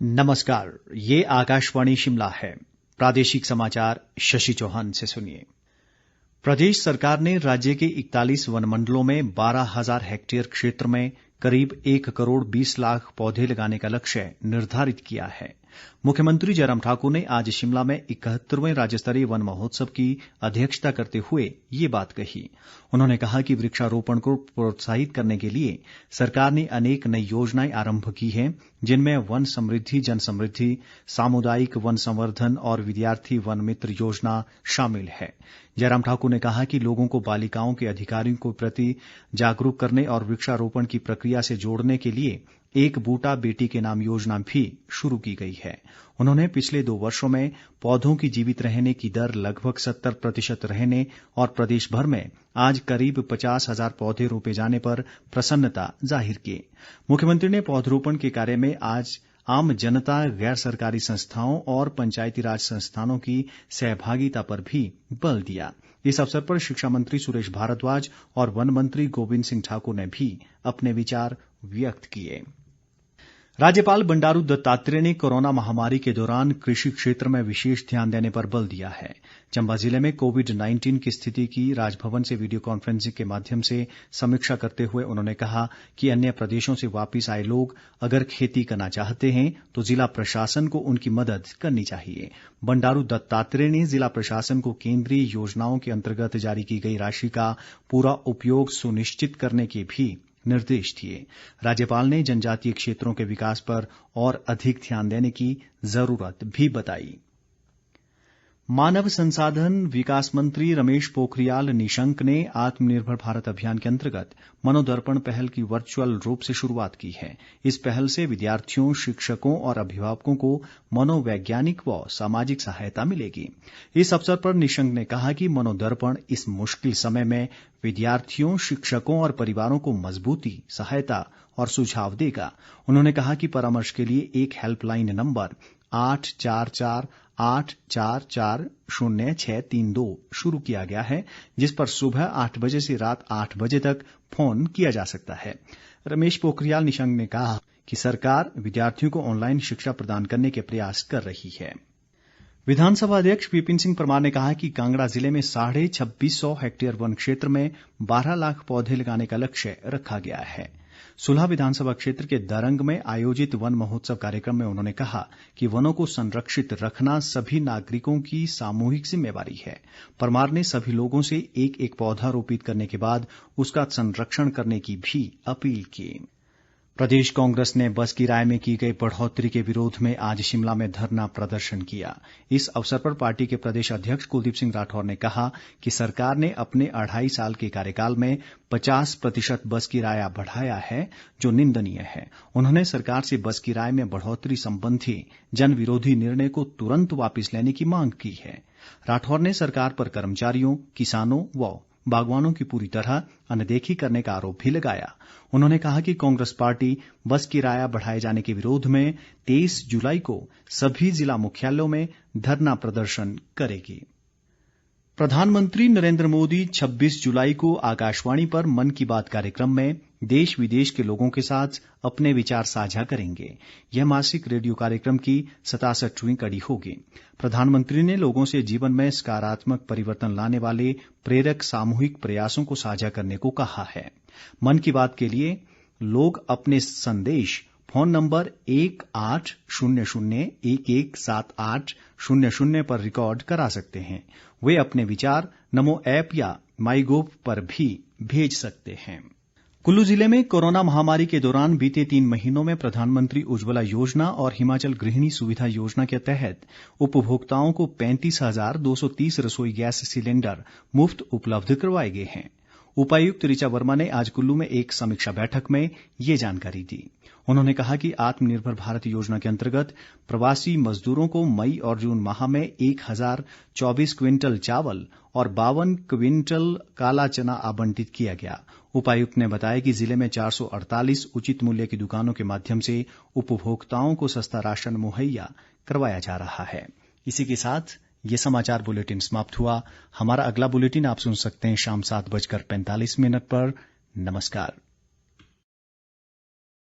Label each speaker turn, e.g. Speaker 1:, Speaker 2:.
Speaker 1: नमस्कार, ये आकाशवाणी शिमला है। प्रादेशिक समाचार शशि चौहान से सुनिए। प्रदेश सरकार ने राज्य के 41 वन मंडलों में 12,000 हेक्टेयर क्षेत्र में करीब 1 करोड़ 20 लाख पौधे लगाने का लक्ष्य निर्धारित किया है। मुख्यमंत्री जयराम ठाकुर ने आज शिमला में 71वें राज्य स्तरीय वन महोत्सव की अध्यक्षता करते हुए ये बात कही। उन्होंने कहा कि वृक्षारोपण को प्रोत्साहित करने के लिए सरकार ने अनेक नई योजनाएं आरंभ की हैं, जिनमें वन समृद्धि, जन समृद्धि, सामुदायिक वन संवर्धन और विद्यार्थी वन मित्र योजना शामिल है। जयराम ठाकुर ने कहा कि लोगों को बालिकाओं के अधिकारों के प्रति जागरूक करने और वृक्षारोपण की प्रक्रिया से जोड़ने के लिए एक बूटा बेटी के नाम योजना भी शुरू की गई है। उन्होंने पिछले 2 वर्षों में पौधों की जीवित रहने की दर लगभग 70% रहने और प्रदेश भर में आज करीब 50,000 पौधे रोपे जाने पर प्रसन्नता जाहिर की। मुख्यमंत्री ने पौधरोपण के कार्य में आज आम जनता, गैर सरकारी संस्थाओं और पंचायती राज संस्थानों की सहभागिता पर भी बल दिया। इस अवसर पर शिक्षा मंत्री सुरेश भारद्वाज और वन मंत्री गोविंद सिंह ठाकुर ने भी अपने विचार व्यक्त किए। राज्यपाल बंडारू दत्तात्रेय ने कोरोना महामारी के दौरान कृषि क्षेत्र में विशेष ध्यान देने पर बल दिया है। चंबा जिले में कोविड-19 की स्थिति की राजभवन से वीडियो कॉन्फ्रेंसिंग के माध्यम से समीक्षा करते हुए उन्होंने कहा कि अन्य प्रदेशों से वापिस आए लोग अगर खेती करना चाहते हैं तो जिला प्रशासन को उनकी मदद करनी चाहिए। बंडारू दत्तात्रेय ने जिला प्रशासन को केंद्रीय योजनाओं के अंतर्गत जारी की गई राशि का पूरा उपयोग सुनिश्चित करने के भी निर्देश दिए। राज्यपाल ने जनजातीय क्षेत्रों के विकास पर और अधिक ध्यान देने की जरूरत भी बताई। मानव संसाधन विकास मंत्री रमेश पोखरियाल निशंक ने आत्मनिर्भर भारत अभियान के अंतर्गत मनोदर्पण पहल की वर्चुअल रूप से शुरुआत की है। इस पहल से विद्यार्थियों, शिक्षकों और अभिभावकों को मनोवैज्ञानिक व सामाजिक सहायता मिलेगी। इस अवसर पर निशंक ने कहा कि मनोदर्पण इस मुश्किल समय में विद्यार्थियों, शिक्षकों और परिवारों को मजबूती, सहायता और सुझाव देगा। उन्होंने कहा कि परामर्श के लिए एक हेल्पलाइन नंबर 844-844-0632 शुरू किया गया है, जिस पर सुबह 8 बजे से रात 8 बजे तक फोन किया जा सकता है। रमेश पोखरियाल निशंक ने कहा कि सरकार विद्यार्थियों को ऑनलाइन शिक्षा प्रदान करने के प्रयास कर रही है। विधानसभा अध्यक्ष विपिन सिंह परमार ने कहा कि कांगड़ा जिले में 2650 हेक्टेयर वन क्षेत्र में 12 लाख पौधे लगाने का लक्ष्य रखा गया है। सुलह विधानसभा क्षेत्र के दरंग में आयोजित वन महोत्सव कार्यक्रम में उन्होंने कहा कि वनों को संरक्षित रखना सभी नागरिकों की सामूहिक जिम्मेवारी है। परमार ने सभी लोगों से एक-एक पौधा रोपित करने के बाद उसका संरक्षण करने की भी अपील की। प्रदेश कांग्रेस ने बस किराए में की गई बढ़ोतरी के विरोध में आज शिमला में धरना प्रदर्शन किया। इस अवसर पर पार्टी के प्रदेश अध्यक्ष कुलदीप सिंह राठौर ने कहा कि सरकार ने अपने 2.5 साल के कार्यकाल में 50% बस किराया बढ़ाया है, जो निंदनीय है। उन्होंने सरकार से बस किराए में बढ़ोतरी संबंधी जन विरोधी निर्णय को तुरंत वापस लेने की मांग की है। राठौर ने सरकार पर कर्मचारियों, किसानों व बागवानों की पूरी तरह अनदेखी करने का आरोप भी लगाया। उन्होंने कहा कि कांग्रेस पार्टी बस किराया बढ़ाए जाने के विरोध में 23 जुलाई को सभी जिला मुख्यालयों में धरना प्रदर्शन करेगी। प्रधानमंत्री नरेंद्र मोदी 26 जुलाई को आकाशवाणी पर मन की बात कार्यक्रम में देश विदेश के लोगों के साथ अपने विचार साझा करेंगे। यह मासिक रेडियो कार्यक्रम की 67वीं कड़ी होगी। प्रधानमंत्री ने लोगों से जीवन में सकारात्मक परिवर्तन लाने वाले प्रेरक सामूहिक प्रयासों को साझा करने को कहा है। मन की बात के लिए लोग अपने संदेश फोन नंबर 1800117800 पर रिकॉर्ड करा सकते हैं। वे अपने विचार नमो ऐप या माईगोव पर भी भेज सकते हैं। कुल्लू जिले में कोरोना महामारी के दौरान बीते 3 महीनों में प्रधानमंत्री उज्ज्वला योजना और हिमाचल गृहिणी सुविधा योजना के तहत उपभोक्ताओं को 35,230 रसोई गैस सिलेंडर मुफ्त उपलब्ध करवाए गए हैं। उपायुक्त ऋचा वर्मा ने आज कुल्लू में एक समीक्षा बैठक में ये जानकारी दी। उन्होंने कहा कि आत्मनिर्भर भारत योजना के अंतर्गत प्रवासी मजदूरों को मई और जून माह में 1024 क्विंटल चावल और 52 क्विंटल काला चना आवंटित किया गया। उपायुक्त ने बताया कि जिले में 448 उचित मूल्य की दुकानों के माध्यम से उपभोक्ताओं को सस्ता राशन मुहैया करवाया जा रहा है। इसी के साथ ये समाचार बुलेटिन समाप्त हुआ। हमारा अगला बुलेटिन आप सुन सकते हैं शाम 7:45 पर। नमस्कार।